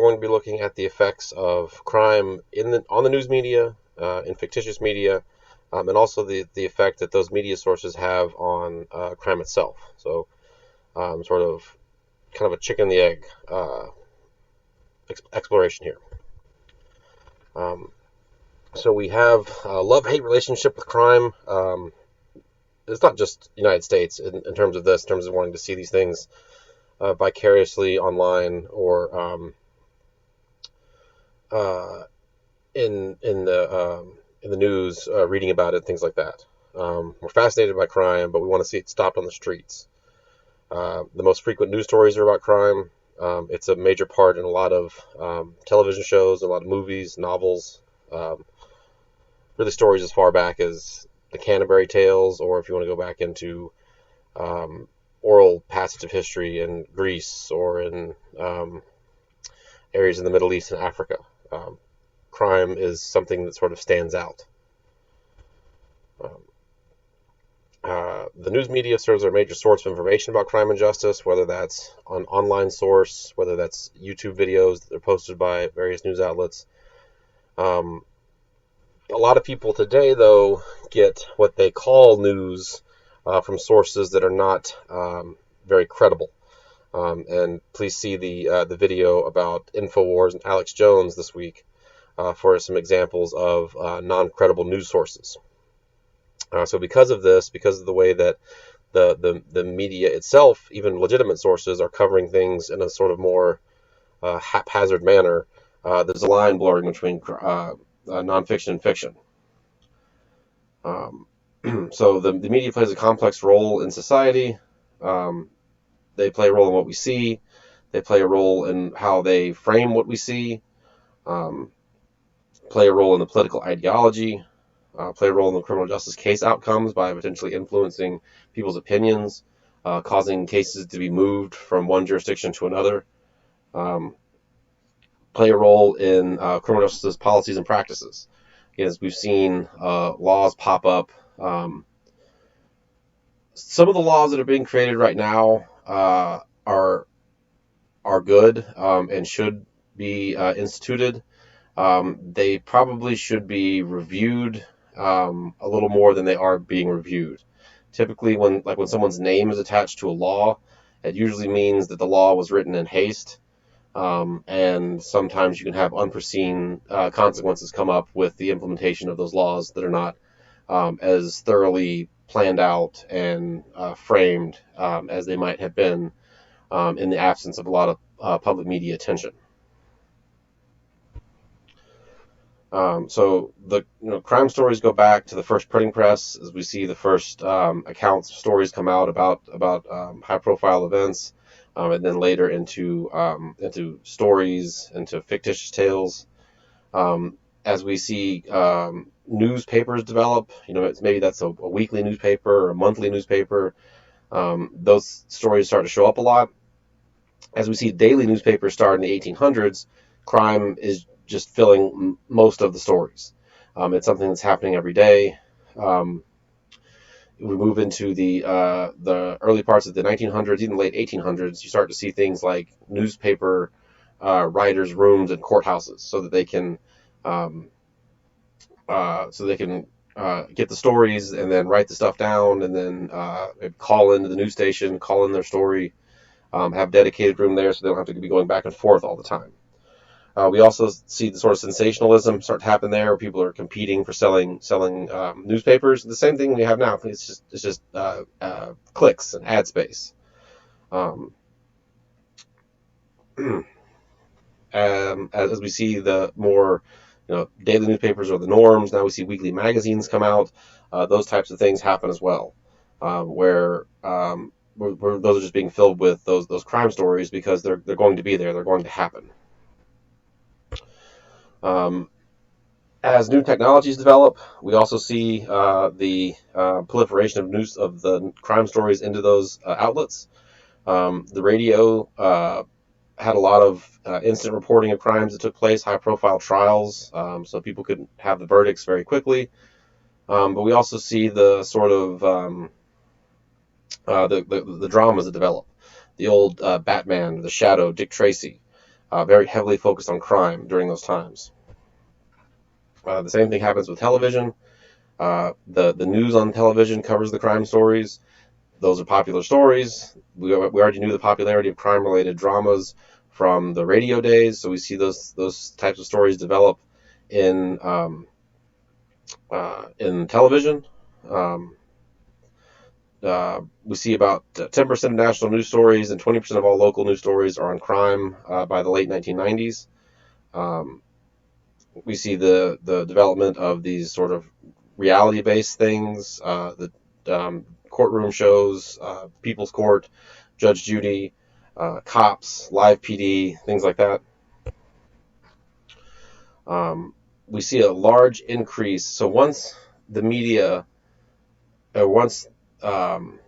going to be looking at the effects of crime on the news media, in fictitious media, and also the effect that those media sources have on crime itself. So, sort of kind of a chicken and the egg exploration here. So we have a love-hate relationship with crime. It's not just the United States in terms of this, in terms of wanting to see these things vicariously online or in the news, reading about it, things like that. We're fascinated by crime, but we want to see it stopped on the streets. The most frequent news stories are about crime. It's a major part in a lot of television shows, a lot of movies, novels, really stories as far back as the Canterbury Tales, or if you want to go back into oral passage of history in Greece or in areas in the Middle East and Africa. Crime is something that sort of stands out. The news media serves as a major source of information about crime and justice, whether that's an online source, whether that's YouTube videos that are posted by various news outlets. A lot of people today, though, get what they call news from sources that are not very credible. And please see the video about InfoWars and Alex Jones this week for some examples of non-credible news sources. So because of this, because of the way that the media itself, even legitimate sources, are covering things in a sort of more haphazard manner, there's a line blurring between nonfiction and fiction. So the media plays a complex role in society. They play a role in what we see. They play a role in how they frame what we see. Play a role in the political ideology. Play a role in the criminal justice case outcomes by potentially influencing people's opinions, causing cases to be moved from one jurisdiction to another. Play a role in criminal justice policies and practices. As we've seen laws pop up. Some of the laws that are being created right now are good and should be instituted. They probably should be reviewed a little more than they are being reviewed. Typically, when someone's name is attached to a law, it usually means that the law was written in haste, and sometimes you can have unforeseen consequences come up with the implementation of those laws that are not as thoroughly planned out and framed as they might have been in the absence of a lot of public media attention. So the crime stories go back to the first printing press, as we see the first accounts, stories come out about high-profile events, and then later into stories, into fictitious tales. As we see newspapers develop, maybe that's a weekly newspaper or a monthly newspaper. Those stories start to show up a lot. As we see daily newspapers start in the 1800s, crime is just filling most of the stories. It's something that's happening every day. We move into the early parts of the 1900s, even the late 1800s. You start to see things like newspaper writers' rooms in courthouses, so that they can get the stories and then write the stuff down, and then call into the news station, call in their story, have dedicated room there, so they don't have to be going back and forth all the time. We also see the sort of sensationalism start to happen there, where people are competing for selling newspapers. The same thing we have now. It's just clicks and ad space. As we see the more daily newspapers are the norms. Now we see weekly magazines come out. Those types of things happen as well, where those are just being filled with those crime stories because they're going to be there. They're going to happen. As new technologies develop, we also see the proliferation of the crime stories into those outlets. The radio had a lot of instant reporting of crimes that took place, high-profile trials, so people could have the verdicts very quickly. But we also see the sort of the dramas that develop. The old Batman, The Shadow, Dick Tracy. very heavily focused on crime during those times. The same thing happens with television. The news on television covers the crime stories. Those are popular stories. We already knew the popularity of crime-related dramas from the radio days, so we see those types of stories develop in television. Um, we see about 10% of national news stories and 20% of all local news stories are on crime by the late 1990s. Um, we see the development of these sort of reality-based things, the courtroom shows, People's Court, Judge Judy, Cops, Live PD, things like that. Um, we see a large increase. So the media, once um,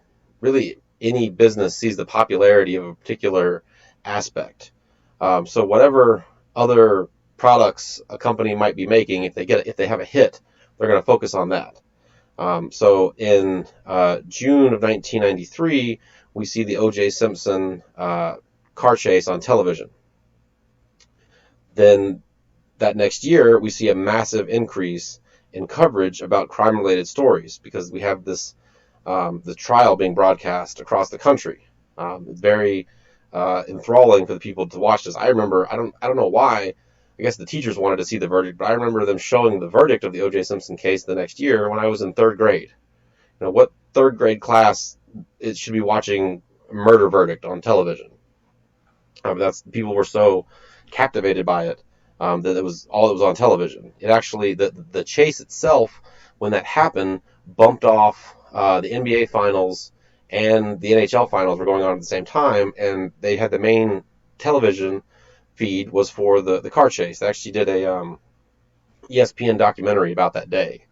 really any business sees the popularity of a particular aspect, so whatever other products a company might be making, if they have a hit, they're going to focus on that. So in June of 1993, we see the O.J. Simpson car chase on television. Then that next year, we see a massive increase in coverage about crime-related stories because we have the trial being broadcast across the country. It's very enthralling for the people to watch this. I remember, I don't know why. I guess the teachers wanted to see the verdict, but I remember them showing the verdict of the O.J. Simpson case the next year when I was in third grade. You know, what third grade class it should be watching a murder verdict on television? That's people were so captivated by it that it was all that was on television. It actually the chase itself, when that happened, bumped off the NBA finals and the NHL finals were going on at the same time, and they had the main television feed was for the car chase. They actually did a ESPN documentary about that day.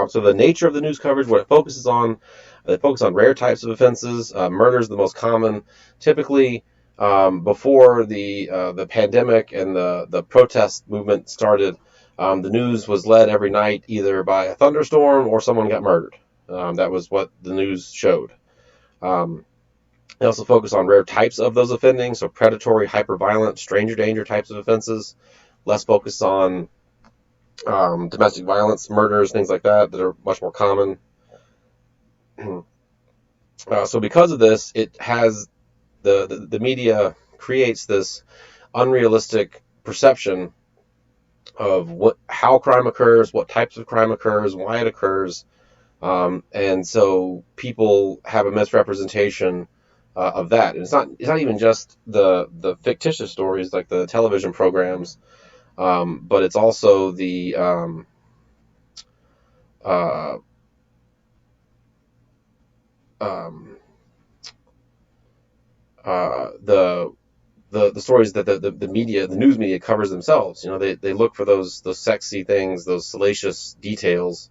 So the nature of the news coverage, what it focuses on, they focus on rare types of offenses. Murder is the most common. Typically, before the pandemic and the protest movement started, the news was led every night either by a thunderstorm or someone got murdered. That was what the news showed. Um, they also focus on rare types of those offending, so predatory, hyperviolent, stranger danger types of offenses. Less focus on domestic violence, murders, things like that are much more common. So because of this, it has the media creates this unrealistic perception of how crime occurs, what types of crime occurs, why it occurs, and so people have a misrepresentation of that. And it's not even just the fictitious stories like the television programs, but it's also uh, um, the the stories that the media, the news media covers themselves. You know, they look for those sexy things, those salacious details,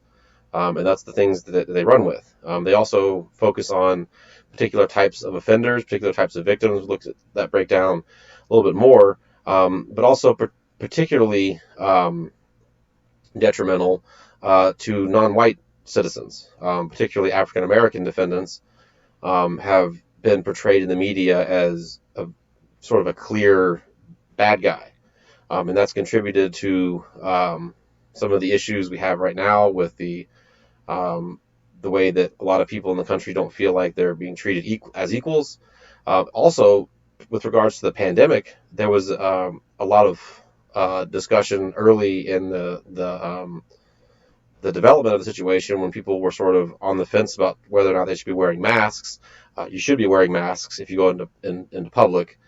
and that's the things that they run with. They also focus on particular types of offenders, particular types of victims. Look at that breakdown a little bit more, but also particularly detrimental to non-white citizens, particularly African American defendants, have been portrayed in the media as a sort of a clear bad guy, and that's contributed to some of the issues we have right now with um, the way that a lot of people in the country don't feel like they're being treated as equals. Also, with regards to the pandemic, there was a lot of discussion early in the development of the situation when people were sort of on the fence about whether or not they should be wearing masks. You should be wearing masks if you go into public,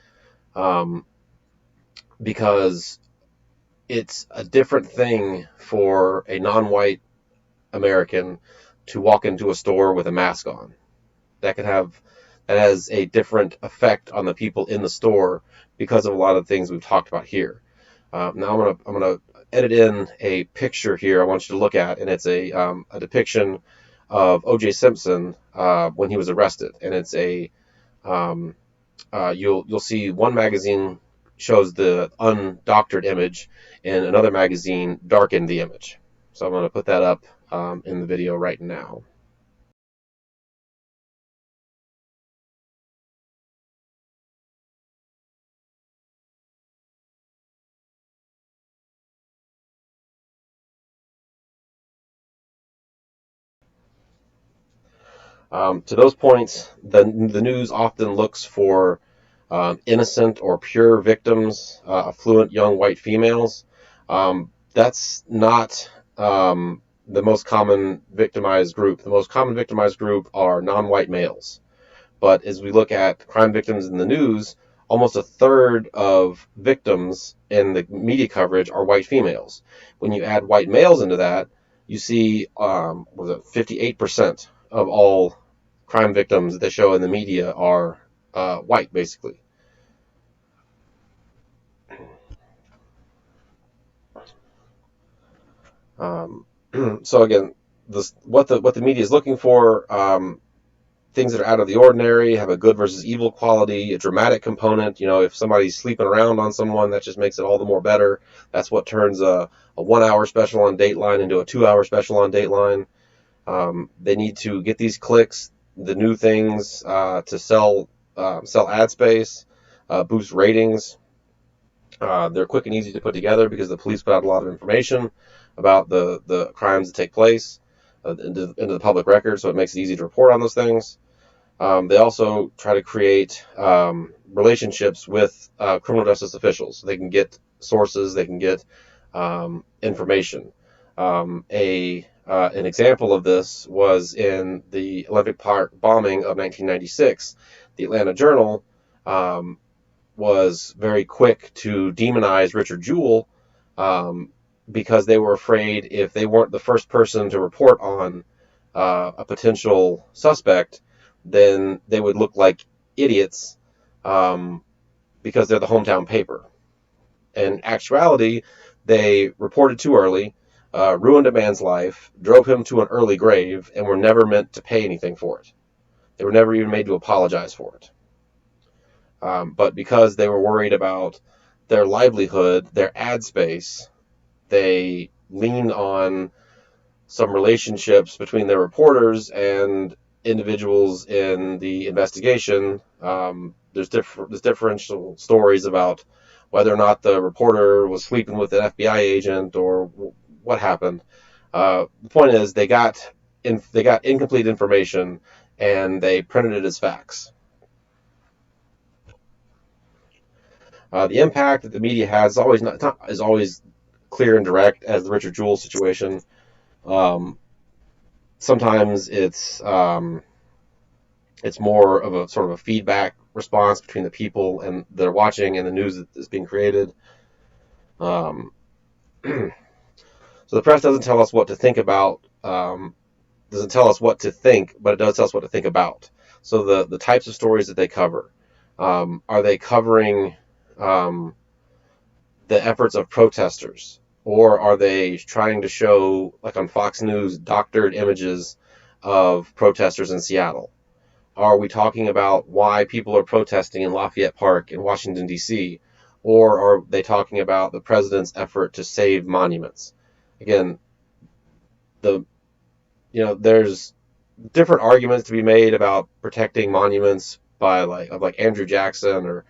um, because it's a different thing for a non-white American to walk into a store with a mask on. That can have that has a different effect on the people in the store because of a lot of things we've talked about here. Now I'm gonna edit in a picture here I want you to look at, and it's a depiction of O.J. Simpson when he was arrested, and it's um, you'll see one magazine shows the undoctored image, and another magazine darkened the image. So I'm going to put that up in the video right now. To those points, the news often looks for innocent or pure victims, affluent young white females. That's not the most common victimized group. The most common victimized group are non-white males. But as we look at crime victims in the news, almost a third of victims in the media coverage are white females. When you add white males into that, you see, was it 58% of all crime victims that they show in the media are white, basically. Um, so again, what the media is looking for, things that are out of the ordinary, have a good versus evil quality, a dramatic component. If somebody's sleeping around on someone, that just makes it all the more better. That's what turns a 1 hour special on Dateline into a 2 hour special on Dateline. They need to get these clicks, the new things to sell ad space, boost ratings. They're quick and easy to put together because the police put out a lot of information about the crimes that take place into the public record, so it makes it easy to report on those things. They also try to create relationships with criminal justice officials. They can get sources, they can get information. An example of this was in the Olympic Park bombing of 1996. The Atlanta Journal was very quick to demonize Richard Jewell, because they were afraid if they weren't the first person to report on a potential suspect, then they would look like idiots, because they're the hometown paper. In actuality, they reported too early, ruined a man's life, drove him to an early grave, and were never meant to pay anything for it. They were never even made to apologize for it. But because they were worried about their livelihood, their ad space, they leaned on some relationships between their reporters and individuals in the investigation. There's differential stories about whether or not the reporter was sleeping with an FBI agent or what happened. The point is, they got incomplete information and they printed it as facts. The impact that the media has is always not is always clear and direct, as the Richard Jewell situation. Um, Sometimes it's more of a sort of a feedback response between the people and they're watching and the news that is being created. Um, so the press doesn't tell us what to think about, doesn't tell us what to think, but it does tell us what to think about. So the types of stories that they cover, are they covering um, the efforts of protesters, or are they trying to show, like on Fox News, doctored images of protesters in Seattle? Are we talking about why people are protesting in Lafayette Park in Washington, D.C.? Or are they talking about the president's effort to save monuments? Again, the there's different arguments to be made about protecting monuments by like Andrew Jackson or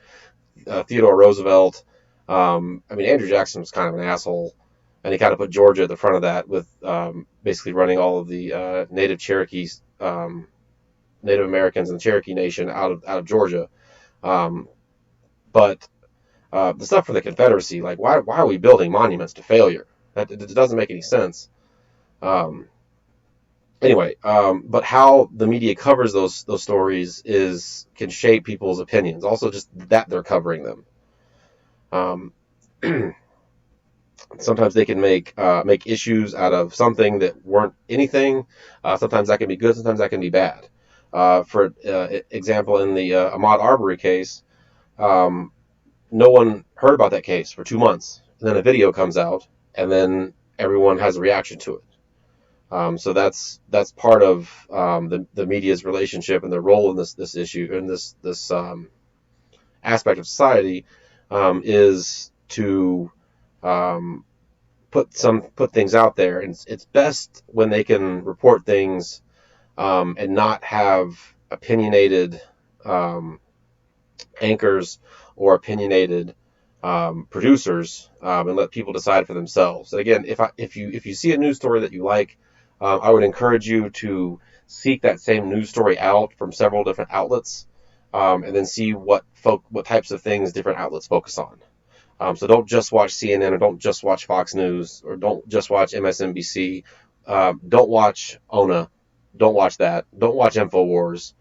Theodore Roosevelt. I mean, Andrew Jackson was kind of an asshole, and he kind of put Georgia at the front of that with basically running all of the native Cherokees, Native Americans and the Cherokee Nation out of Georgia. Um, but the stuff for the Confederacy, like why are we building monuments to failure? That it doesn't make any sense. Um, anyway, but how the media covers those stories can shape people's opinions. Also, just that they're covering them. Um, Sometimes they can make issues out of something that weren't anything. Sometimes that can be good. Sometimes that can be bad. For example, in the Ahmaud Arbery case, um, no one heard about that case for 2 months. And then a video comes out, and then everyone has a reaction to it. So that's part of the media's relationship and their role in this issue, in this aspect of society, is to um, put things out there. And it's best when they can report things and not have opinionated um, anchors or opinionated producers, and let people decide for themselves. And again, if you see a news story that you like, I would encourage you to seek that same news story out from several different outlets, and then see what types of things different outlets focus on. So don't just watch CNN, or don't just watch Fox News, or don't just watch MSNBC. Don't watch ONA. Don't watch that. Don't watch InfoWars.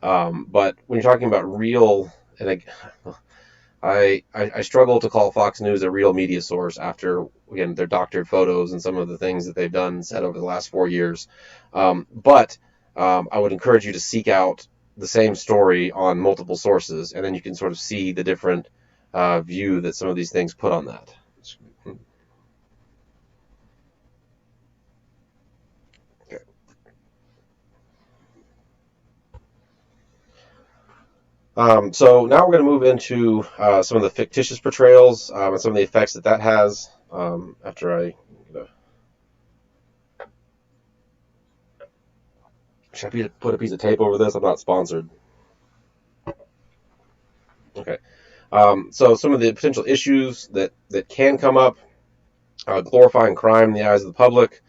But when you're talking about real, and I struggle to call Fox News a real media source after, again, their doctored photos and some of the things that they've done and said over the last 4 years. But I would encourage you to seek out the same story on multiple sources, and then you can sort of see the different view that some of these things put on that. Okay. So now we're going to move into some of the fictitious portrayals and some of the effects that that has. After I, should I put a piece of tape over this? I'm not sponsored. Okay. So some of the potential issues that can come up: glorifying crime in the eyes of the public,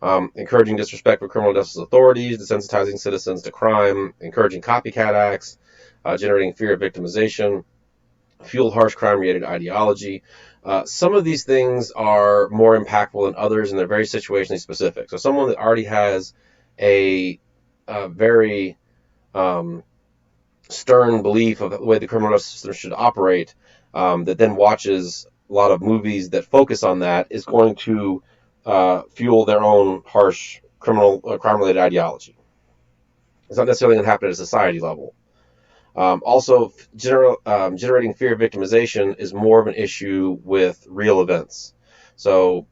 encouraging disrespect for criminal justice authorities, desensitizing citizens to crime, encouraging copycat acts, generating fear of victimization, fuel harsh crime-related ideology. Some of these things are more impactful than others, and they're very situationally specific. So someone that already has a very stern belief of the way the criminal justice system should operate, that then watches a lot of movies that focus on that, is going to fuel their own harsh crime-related ideology. It's not necessarily going to happen at a society level. Also, generating fear of victimization is more of an issue with real events. So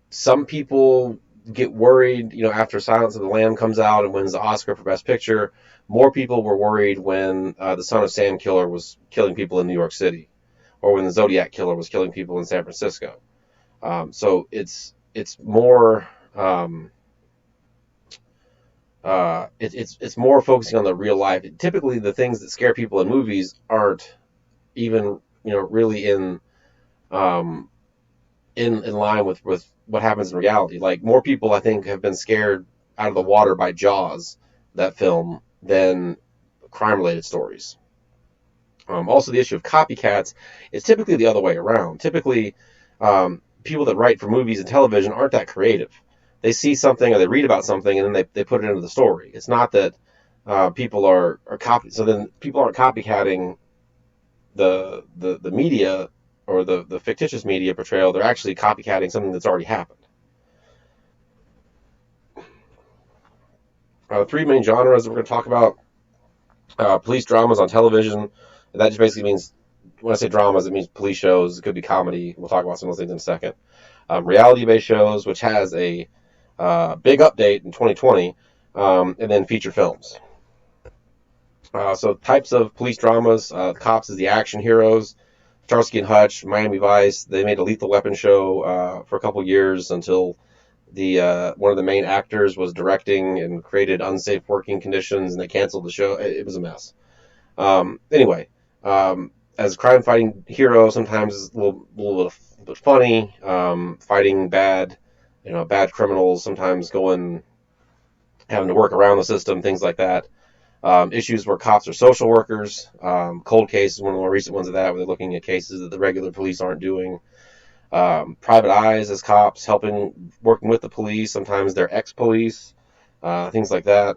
some people get worried, after Silence of the Lamb comes out and wins the Oscar for Best Picture. More people were worried when the Son of Sam killer was killing people in New York City, or when the Zodiac killer was killing people in San Francisco. So it's more it's more focusing on the real life. Typically, the things that scare people in movies aren't even really um, in line with what happens in reality. Like, more people, I think, have been scared out of the water by Jaws, that film, than crime related stories. Also, the issue of copycats is typically the other way around. Typically, people that write for movies and television aren't that creative. They see something or they read about something, and then they put it into the story. It's not that people are copy. So then people aren't copycatting the media, or the fictitious media portrayal. They're actually copycatting something that's already happened. Three main genres that we're going to talk about: police dramas on television. That just basically means, when I say dramas, it means police shows. It could be comedy. We'll talk about some of those things in a second. Reality-based shows, which has a big update in 2020, and then feature films. So types of police dramas: Cops is the action heroes. Starsky and Hutch, Miami Vice. They made a Lethal Weapon show for a couple years, until the one of the main actors was directing and created unsafe working conditions, and they canceled the show. It was a mess. Anyway, as crime fighting hero, sometimes it's a little bit funny, fighting bad criminals, sometimes having to work around the system, things like that. Issues where cops are social workers. Cold Case is one of the more recent ones of that, where they're looking at cases that the regular police aren't doing. Private eyes as cops, working with the police. Sometimes they're ex-police, things like that.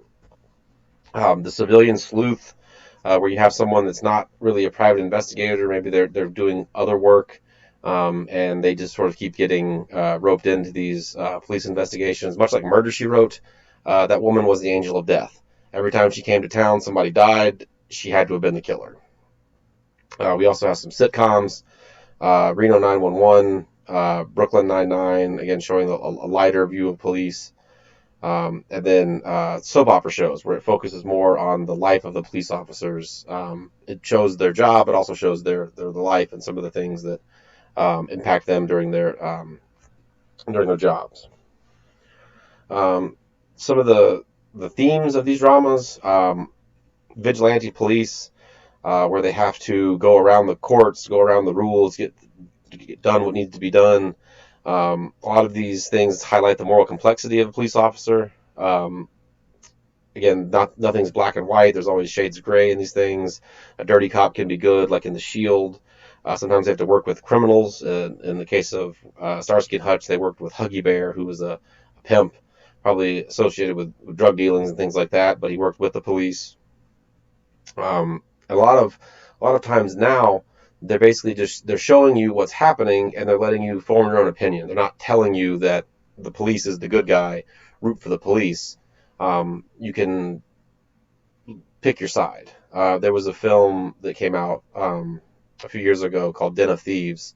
The civilian sleuth, where you have someone that's not really a private investigator. Maybe they're doing other work, and they just sort of keep getting roped into these police investigations. Much like Murder, She Wrote, that woman was the angel of death. Every time she came to town, somebody died. She had to have been the killer. We also have some sitcoms: Reno 911, Brooklyn Nine-Nine, again showing a lighter view of police. And then soap opera shows, where it focuses more on the life of the police officers. It shows their job, but also shows their life and some of the things that impact them during their jobs. Some of the themes of these dramas: vigilante police, where they have to go around the courts, go around the rules, get done what needs to be done. A lot of these things highlight the moral complexity of a police officer. again, nothing's black and white. There's always shades of gray in these things. A dirty cop can be good, like in The Shield. Sometimes they have to work with criminals. In the case of Starsky and Hutch, they worked with Huggy Bear, who was a pimp, probably associated with drug dealings and things like that. But he worked with the police. A lot of times now, they're basically just they're showing you what's happening and they're letting you form your own opinion. They're not telling you that the police is the good guy. Root for the police. You can pick your side. There was a film that came out a few years ago called Den of Thieves.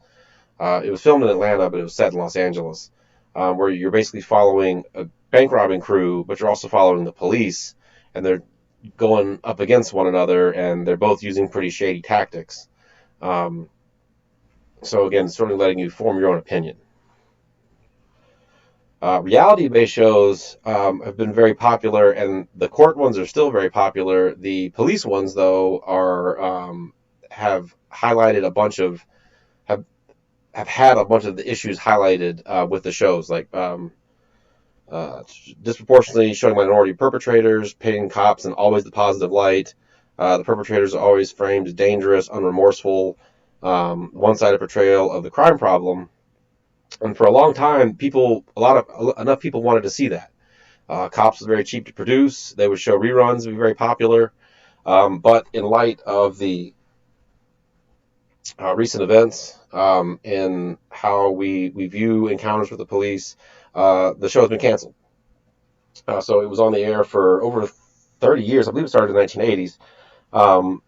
It was filmed in Atlanta, but it was set in Los Angeles, where you're basically following a bank robbing crew, but you're also following the police, and they're going up against one another, and they're both using pretty shady tactics. Um, so again, sort of letting you form your own opinion. Reality-based shows have been very popular, and the court ones are still very popular. The police ones, though, are have highlighted a bunch of have have had a bunch of the issues highlighted with the shows, like uh, disproportionately showing minority perpetrators, painting cops in always the positive light. The perpetrators are always framed as dangerous, unremorseful, one-sided portrayal of the crime problem. And for a long time, enough people wanted to see that. Cops was very cheap to produce. They would show reruns, be very popular. But in light of the recent events and how we view encounters with the police, the show has been canceled. So it was on the air for over 30 years. I believe it started in the 1980s. Um,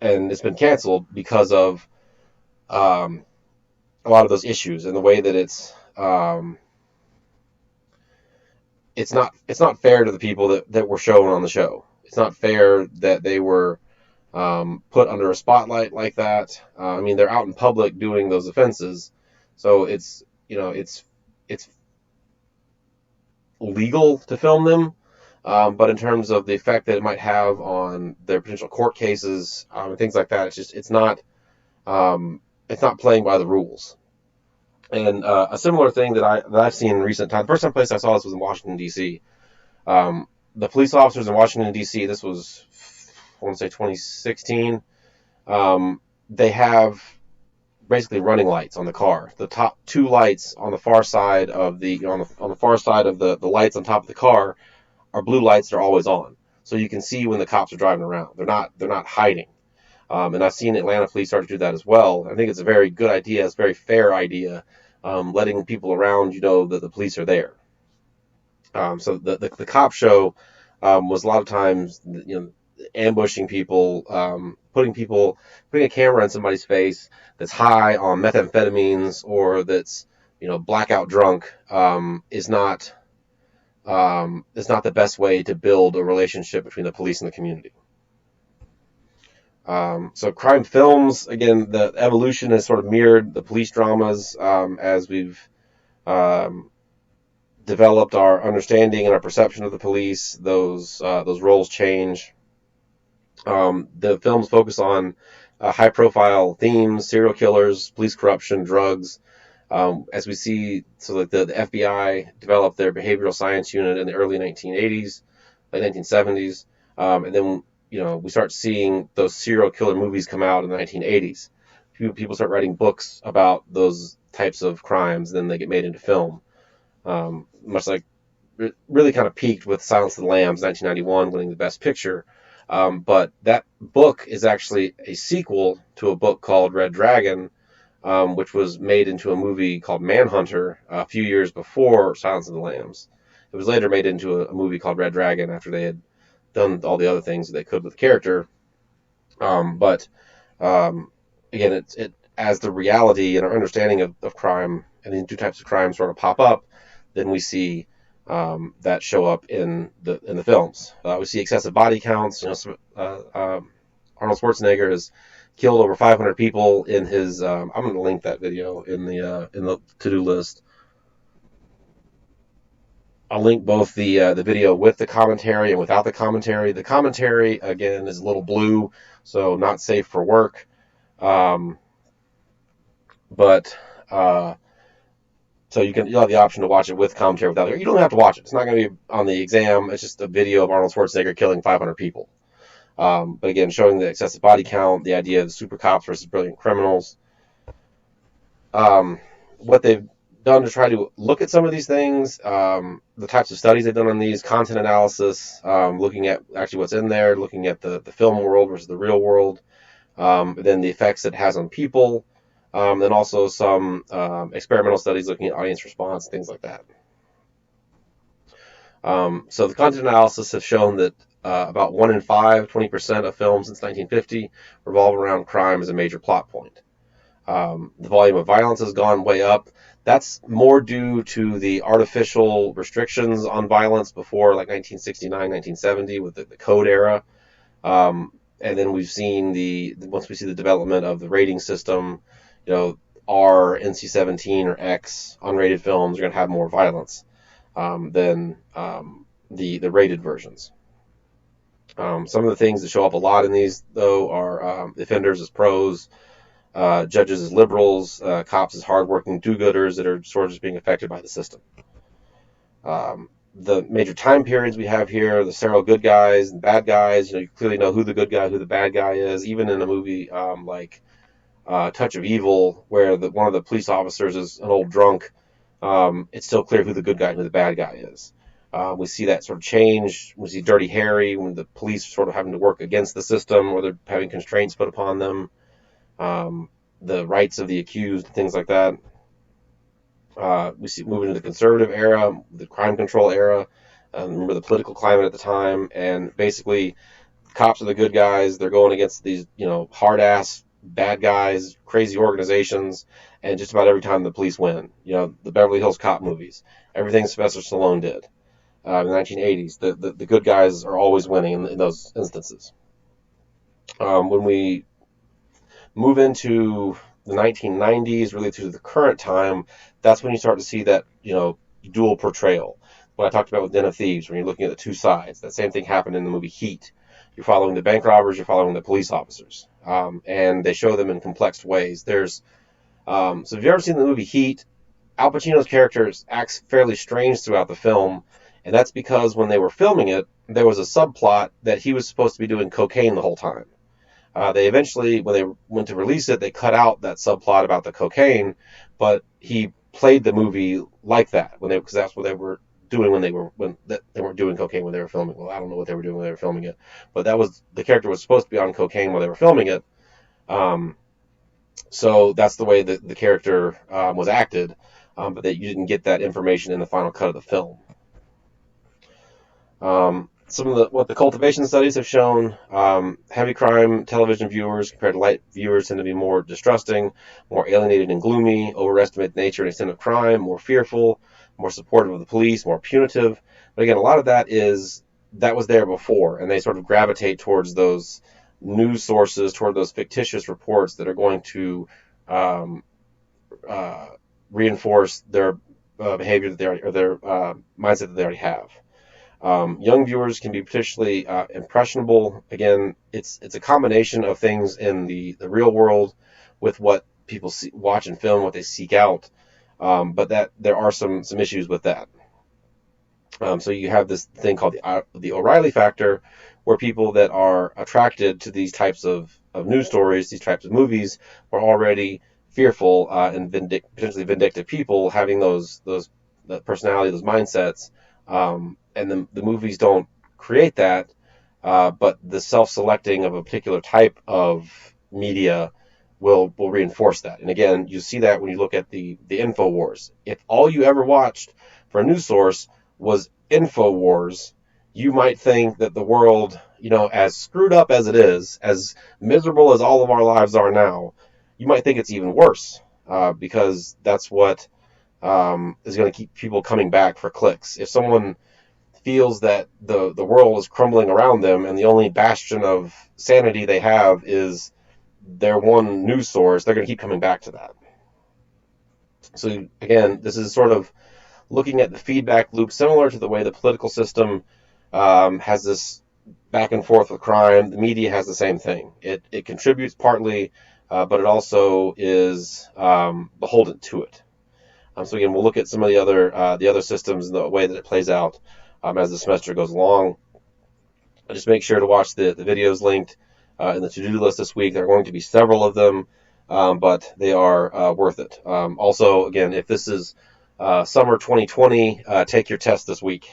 and it's been canceled because of um, a lot of those issues and the way that it's not fair to the people that were shown on the show. It's not fair that they were put under a spotlight like that. I mean, they're out in public doing those offenses, so it's legal to film them. But in terms of the effect that it might have on their potential court cases and things like that, um, it's not playing by the rules. And a similar thing that I've seen in recent time. The first time place I saw this was in Washington D.C. The police officers in Washington D.C. This was, I want to say, 2016. They have basically running lights on the car. The top two lights on the far side of on the far side of the lights on top of the car are blue lights that are always on, so you can see when the cops are driving around. They're not hiding. And I've seen Atlanta police start to do that as well. I think it's a very good idea. It's a very fair idea, letting people around that the police are there. So the cop show was a lot of times ambushing people, putting a camera in somebody's face that's high on methamphetamines or that's blackout drunk, is not the best way to build a relationship between the police and the community. So crime films, again, the evolution has sort of mirrored the police dramas as we've um, developed our understanding and our perception of the police. Those roles change. The films focus on high-profile themes: serial killers, police corruption, drugs. As we see, so like the FBI developed their behavioral science unit in the early 1980s, late 1970s, and then we start seeing those serial killer movies come out in the 1980s. People start writing books about those types of crimes, then they get made into film. Much like really kind of peaked with Silence of the Lambs, 1991, winning the Best Picture. But that book is actually a sequel to a book called Red Dragon, which was made into a movie called Manhunter a few years before Silence of the Lambs. It was later made into a movie called Red Dragon after they had done all the other things that they could with the character. But again, it as the reality and our understanding of crime and the two types of crime sort of pop up, then we see that show up in the films. We see excessive body counts. Arnold Schwarzenegger has killed over 500 people in his. I'm going to link that video in the to-do list. I'll link both the video with the commentary and without the commentary. The commentary again is a little blue, so not safe for work. But So you'll have the option to watch it with commentary without it. You don't have to watch it. It's not going to be on the exam. It's just a video of Arnold Schwarzenegger killing 500 people. But again, showing the excessive body count, the idea of super cops versus brilliant criminals. What they've done to try to look at some of these things, the types of studies they've done on these, content analysis, looking at actually what's in there, looking at the film world versus the real world, then the effects it has on people, then also some experimental studies looking at audience response, things like that. So the content analysis has shown that about 1 in 5, 20% of films since 1950 revolve around crime as a major plot point. The volume of violence has gone way up. That's more due to the artificial restrictions on violence before like 1969, 1970 with the Code era. And then we've seen once we see the development of the rating system, R, NC-17 or X unrated films are going to have more violence than the rated versions. Some of the things that show up a lot in these, though, are offenders as pros, judges as liberals, cops as hardworking do-gooders that are sort of just being affected by the system. The major time periods we have here, the serial good guys and bad guys, you clearly know who the good guy, who the bad guy is. Even in a movie like Touch of Evil, where one of the police officers is an old drunk, it's still clear who the good guy and who the bad guy is. We see that sort of change. We see Dirty Harry when the police are sort of having to work against the system, or they're having constraints put upon them. The rights of the accused, things like that. We see moving to the conservative era, the crime control era. Remember the political climate at the time, and basically, cops are the good guys. They're going against these, hard ass bad guys, crazy organizations, and just about every time the police win. The Beverly Hills Cop movies, everything Sylvester Stallone did in the 1980s. The good guys are always winning in those instances. When we move into the 1990s, really to the current time, that's when you start to see that, dual portrayal. What I talked about with Den of Thieves, when you're looking at the two sides. That same thing happened in the movie Heat. You're following the bank robbers, you're following the police officers. And they show them in complex ways. So if you've ever seen the movie Heat, Al Pacino's character acts fairly strange throughout the film, and that's because when they were filming it, there was a subplot that he was supposed to be doing cocaine the whole time. They eventually, when they went to release it, they cut out that subplot about the cocaine, but he played the movie like that because that's what they were doing when they weren't doing cocaine when they were filming. Well, I don't know what they were doing when they were filming it, but the character was supposed to be on cocaine while they were filming it. So that's the way that the character was acted, but that you didn't get that information in the final cut of the film. Some of what the cultivation studies have shown, heavy crime television viewers compared to light viewers tend to be more distrusting, more alienated and gloomy, overestimate the nature and extent of crime, more fearful, more supportive of the police, more punitive. But again, a lot of that was there before, and they sort of gravitate towards those news sources, toward those fictitious reports that are going to reinforce their behavior that they already, or their mindset that they already have. Young viewers can be particularly impressionable. Again, it's a combination of things in the real world with what people watch in film, what they seek out, but that there are some issues with that. So you have this thing called the O'Reilly factor, where people that are attracted to these types of news stories, these types of movies, are already fearful and potentially vindictive people, having that personality, those mindsets. And the movies don't create that, but the self-selecting of a particular type of media will reinforce that. And again, you see that when you look at the InfoWars. If all you ever watched for a news source was InfoWars, you might think that the world, as screwed up as it is, as miserable as all of our lives are now, you might think it's even worse, because that's what is going to keep people coming back for clicks. If someone feels that the world is crumbling around them and the only bastion of sanity they have is their one news source, they're going to keep coming back to that. So again, this is sort of looking at the feedback loop, similar to the way the political system has this back and forth with crime. The media has the same thing. It contributes partly, but it also is beholden to it. So again, we'll look at some of the other systems and the way that it plays out as the semester goes along. Just make sure to watch the videos linked in the to-do list this week. There are going to be several of them, but they are worth it. Also, again, if this is summer 2020, take your test this week.